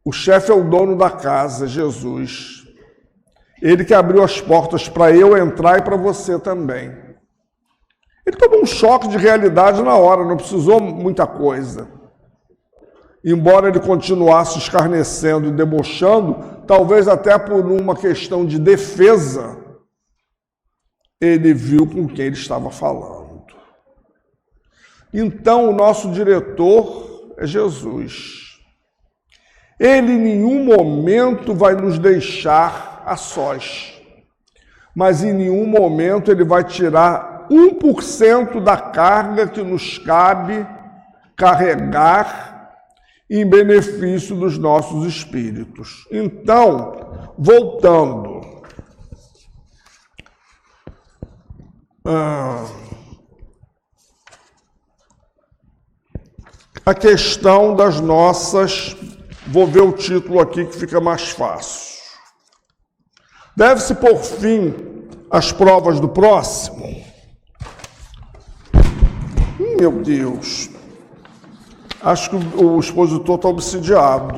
O chefe é o dono da casa, Jesus. Ele que abriu as portas para eu entrar e para você também. Ele tomou um choque de realidade na hora, não precisou muita coisa. Embora ele continuasse escarnecendo e debochando, talvez até por uma questão de defesa, ele viu com quem ele estava falando. Então, o nosso diretor é Jesus. Ele em nenhum momento vai nos deixar a sós, mas em nenhum momento ele vai tirar 1% da carga que nos cabe carregar em benefício dos nossos espíritos. Então, voltando, a questão das nossas, vou ver o título aqui que fica mais fácil. Deve-se pôr fim às provas do próximo? Meu Deus, acho que o expositor está obsidiado.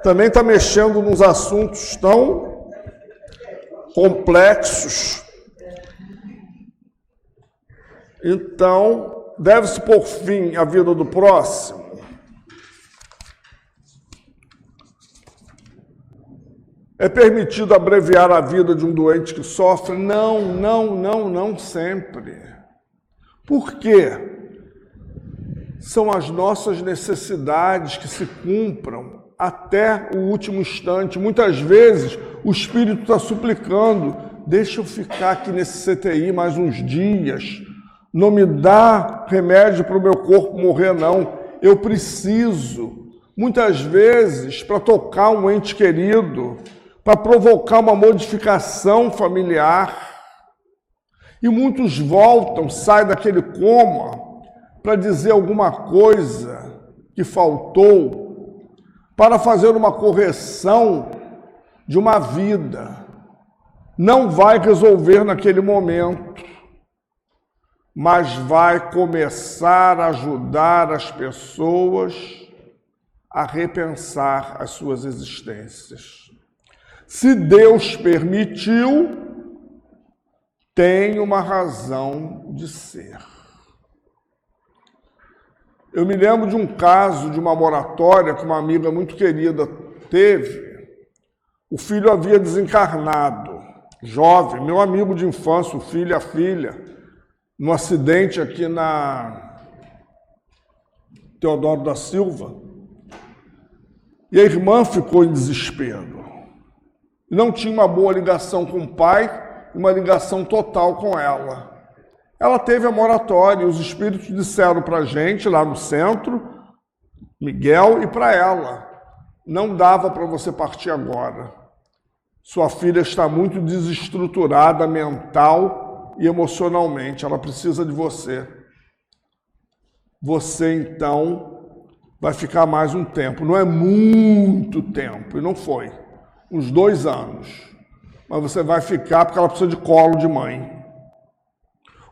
Também está mexendo nos assuntos tão complexos. Então, deve-se pôr fim à vida do próximo? É permitido abreviar a vida de um doente que sofre? Não sempre. Por quê? São as nossas necessidades que se cumpram até o último instante. Muitas vezes o espírito está suplicando: deixa eu ficar aqui nesse CTI mais uns dias, não me dá remédio para o meu corpo morrer não, eu preciso. Muitas vezes para tocar um ente querido, para provocar uma modificação familiar. E muitos voltam, saem daquele coma para dizer alguma coisa que faltou, para fazer uma correção de uma vida. Não vai resolver naquele momento, mas vai começar a ajudar as pessoas a repensar as suas existências. Se Deus permitiu, tem uma razão de ser. Eu me lembro de um caso de uma moratória que uma amiga muito querida teve, o filho havia desencarnado, jovem, meu amigo de infância, o filho e a filha, num acidente aqui na Teodoro da Silva, e a irmã ficou em desespero. Não tinha uma boa ligação com o pai, uma ligação total com ela. Ela teve a moratória, e os espíritos disseram para a gente, lá no centro, Miguel, e para ela, não dava para você partir agora. Sua filha está muito desestruturada mental e emocionalmente, ela precisa de você. Você, então, vai ficar mais um tempo. Não é muito tempo, e não foi. Uns 2 anos. Mas você vai ficar porque ela precisa de colo de mãe.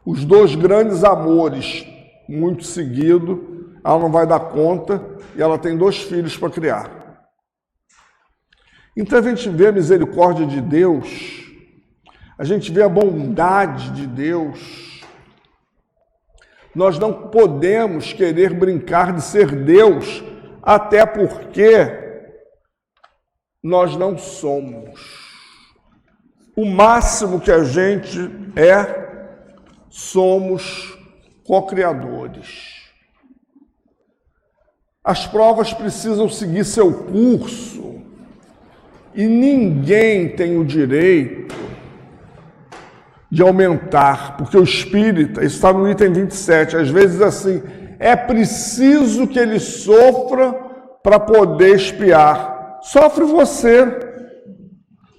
Os 2 grandes amores, muito seguido, ela não vai dar conta e ela tem 2 filhos para criar. Então a gente vê a misericórdia de Deus, a gente vê a bondade de Deus. Nós não podemos querer brincar de ser Deus, até porque nós não somos. O máximo que a gente somos co-criadores. As provas precisam seguir seu curso e ninguém tem o direito de aumentar, porque o espírita, isso está no item 27, às vezes assim, é preciso que ele sofra para poder expiar. Sofre você.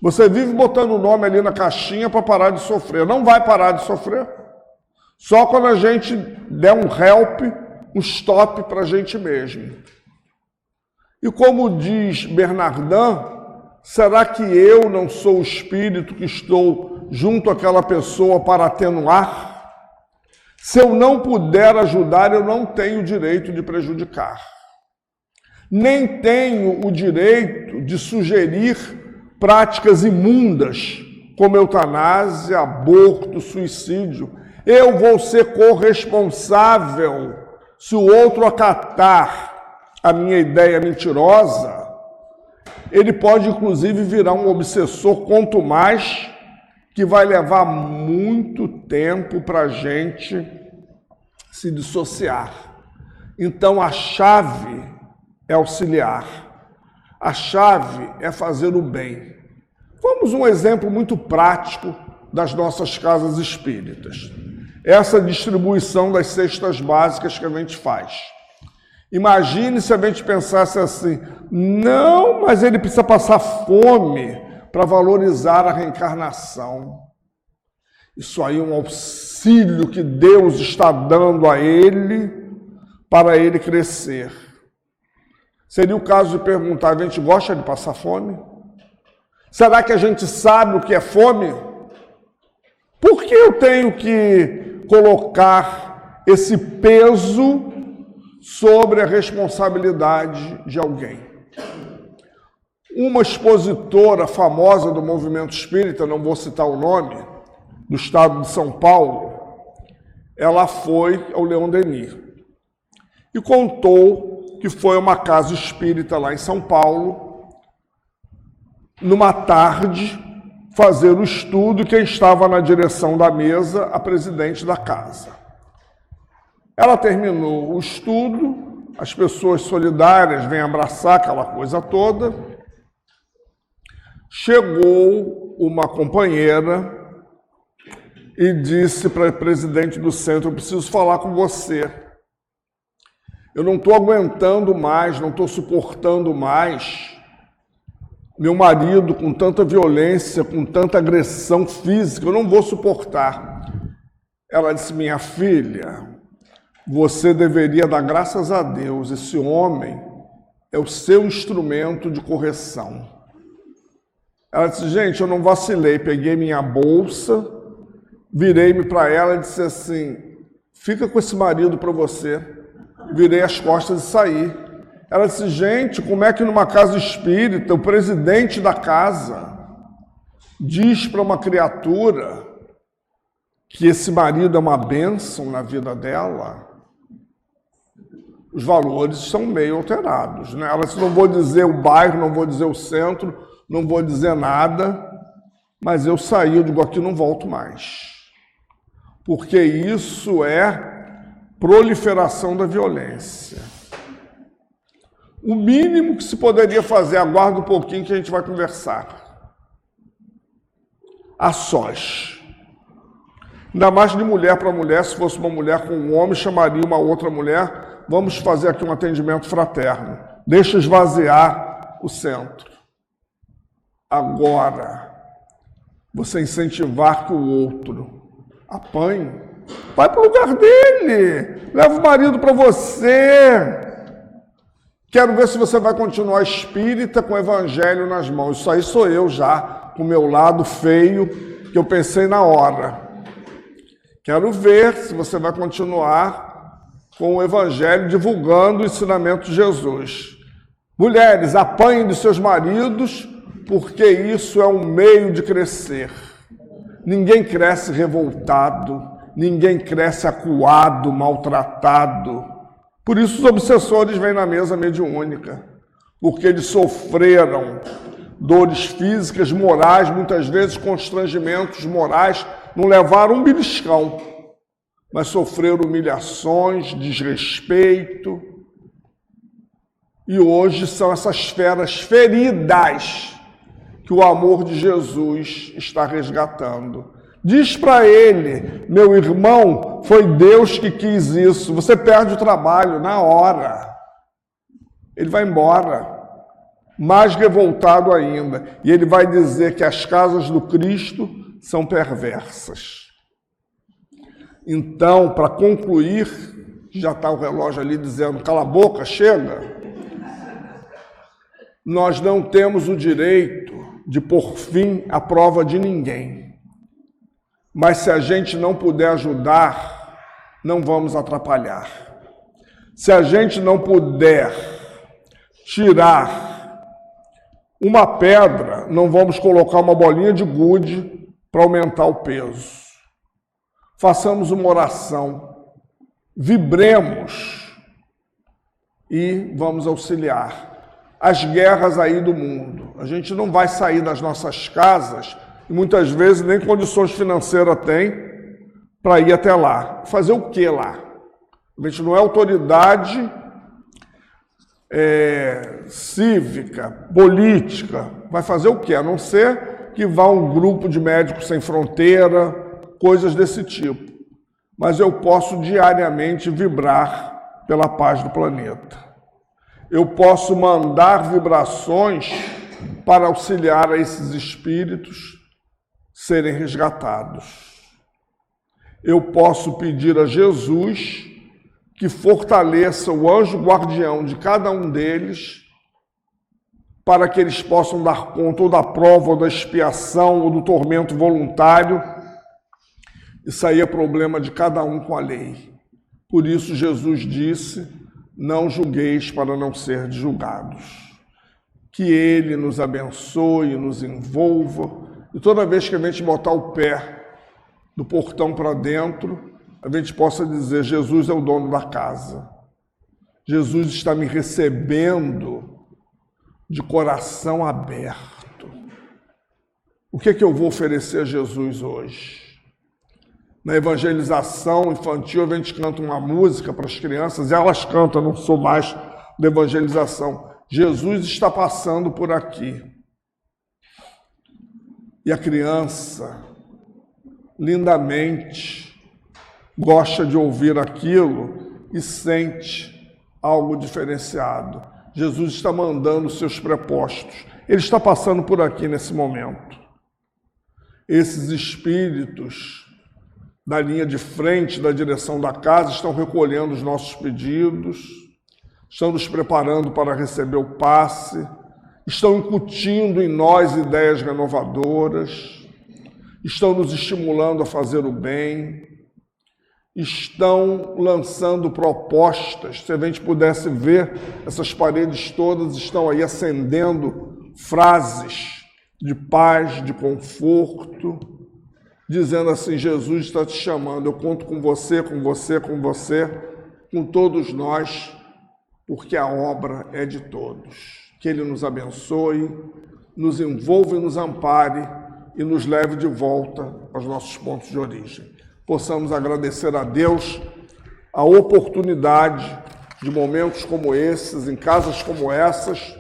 Você vive botando o nome ali na caixinha para parar de sofrer. Não vai parar de sofrer. Só quando a gente der um help, um stop para a gente mesmo. E como diz Bernardin, será que eu não sou o espírito que estou junto àquela pessoa para atenuar? Se eu não puder ajudar, eu não tenho o direito de prejudicar. Nem tenho o direito de sugerir práticas imundas, como eutanásia, aborto, suicídio. Eu vou ser corresponsável se o outro acatar a minha ideia mentirosa. Ele pode, inclusive, virar um obsessor, quanto mais, que vai levar muito tempo para a gente se dissociar. Então, a chave é auxiliar. A chave é fazer o bem. Vamos um exemplo muito prático das nossas casas espíritas. Essa distribuição das cestas básicas que a gente faz. Imagine se a gente pensasse assim, não, mas ele precisa passar fome para valorizar a reencarnação. Isso aí é um auxílio que Deus está dando a ele para ele crescer. Seria o caso de perguntar, a gente gosta de passar fome? Será que a gente sabe o que é fome? Por que eu tenho que colocar esse peso sobre a responsabilidade de alguém? Uma expositora famosa do movimento espírita, não vou citar o nome, do estado de São Paulo, ela foi ao Leon Denis e contou que foi a uma casa espírita lá em São Paulo, numa tarde, fazer o estudo, e quem estava na direção da mesa, a presidente da casa. Ela terminou o estudo, as pessoas solidárias vêm abraçar aquela coisa toda. Chegou uma companheira e disse para a presidente do centro, eu preciso falar com você. Eu não estou aguentando mais, não estou suportando mais meu marido com tanta violência, com tanta agressão física, eu não vou suportar. Ela disse, minha filha, você deveria dar graças a Deus, esse homem é o seu instrumento de correção. Ela disse, gente, eu não vacilei, peguei minha bolsa, virei-me para ela e disse assim, fica com esse marido para você. Virei as costas e saí. Ela disse, gente, como é que numa casa espírita, o presidente da casa diz para uma criatura que esse marido é uma bênção na vida dela? os valores são meio alterados, né? Elas não vou dizer o bairro, não vou dizer o centro, não vou dizer nada, mas eu saí, eu digo aqui não volto mais. Porque isso é proliferação da violência. O mínimo que se poderia fazer, aguarda um pouquinho que a gente vai conversar. A sós. Ainda mais de mulher para mulher, se fosse uma mulher com um homem, chamaria uma outra mulher, vamos fazer aqui um atendimento fraterno. Deixa esvaziar o centro. Agora, você incentivar que o outro apanhe, vai para o lugar dele, leva o marido para você. Quero ver se você vai continuar espírita com o evangelho nas mãos. Isso aí sou eu já, com o meu lado feio, que eu pensei na hora. Quero ver se você vai continuar com o evangelho divulgando o ensinamento de Jesus. Mulheres, apanhem de seus maridos, porque isso é um meio de crescer. Ninguém cresce revoltado, ninguém cresce acuado, maltratado. Por isso os obsessores vêm na mesa mediúnica, porque eles sofreram dores físicas, morais, muitas vezes constrangimentos morais, não levaram um beliscão, mas sofreram humilhações, desrespeito, e hoje são essas feras feridas que o amor de Jesus está resgatando. Diz para ele, meu irmão, foi Deus que quis isso. Você perde o trabalho na hora. Ele vai embora, mais revoltado ainda. E ele vai dizer que as casas do Cristo são perversas. Então, para concluir, já está o relógio ali dizendo, cala a boca, chega. Nós não temos o direito de pôr fim à prova de ninguém. Mas se a gente não puder ajudar, não vamos atrapalhar. Se a gente não puder tirar uma pedra, não vamos colocar uma bolinha de gude para aumentar o peso. Façamos uma oração, vibremos e vamos auxiliar. As guerras aí do mundo. A gente não vai sair das nossas casas e muitas vezes nem condições financeiras tem para ir até lá. Fazer o que lá? A gente não é autoridade cívica, política. Vai fazer o que? A não ser que vá um grupo de médicos sem fronteira, coisas desse tipo. Mas eu posso diariamente vibrar pela paz do planeta. Eu posso mandar vibrações para auxiliar a esses espíritos serem resgatados. Eu posso pedir a Jesus que fortaleça o anjo guardião de cada um deles para que eles possam dar conta ou da prova, ou da expiação, ou do tormento voluntário. Isso aí é problema de cada um com a lei. Por isso Jesus disse, não julgueis para não ser julgados. Que Ele nos abençoe, nos envolva, e toda vez que a gente botar o pé do portão para dentro, a gente possa dizer, Jesus é o dono da casa. Jesus está me recebendo de coração aberto. O que é que eu vou oferecer a Jesus hoje? Na evangelização infantil, a gente canta uma música para as crianças, e elas cantam, não sou mais da evangelização. Jesus está passando por aqui. E a criança, lindamente, gosta de ouvir aquilo e sente algo diferenciado. Jesus está mandando os seus prepostos. Ele está passando por aqui nesse momento. Esses espíritos da linha de frente, da direção da casa, estão recolhendo os nossos pedidos, estão nos preparando para receber o passe, estão incutindo em nós ideias renovadoras, estão nos estimulando a fazer o bem, estão lançando propostas. Se a gente pudesse ver, essas paredes todas estão aí acendendo frases de paz, de conforto, dizendo assim, Jesus está te chamando, eu conto com você, com você, com você, com todos nós, porque a obra é de todos. Que Ele nos abençoe, nos envolva e nos ampare e nos leve de volta aos nossos pontos de origem. Possamos agradecer a Deus a oportunidade de momentos como esses, em casas como essas,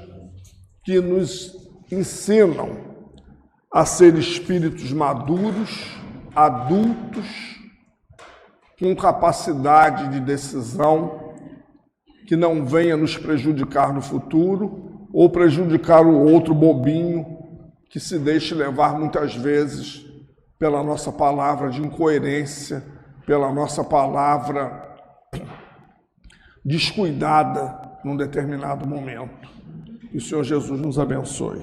que nos ensinam a ser espíritos maduros, adultos, com capacidade de decisão, que não venha nos prejudicar no futuro ou prejudicar o outro bobinho que se deixe levar muitas vezes pela nossa palavra de incoerência, pela nossa palavra descuidada num determinado momento. Que o Senhor Jesus nos abençoe.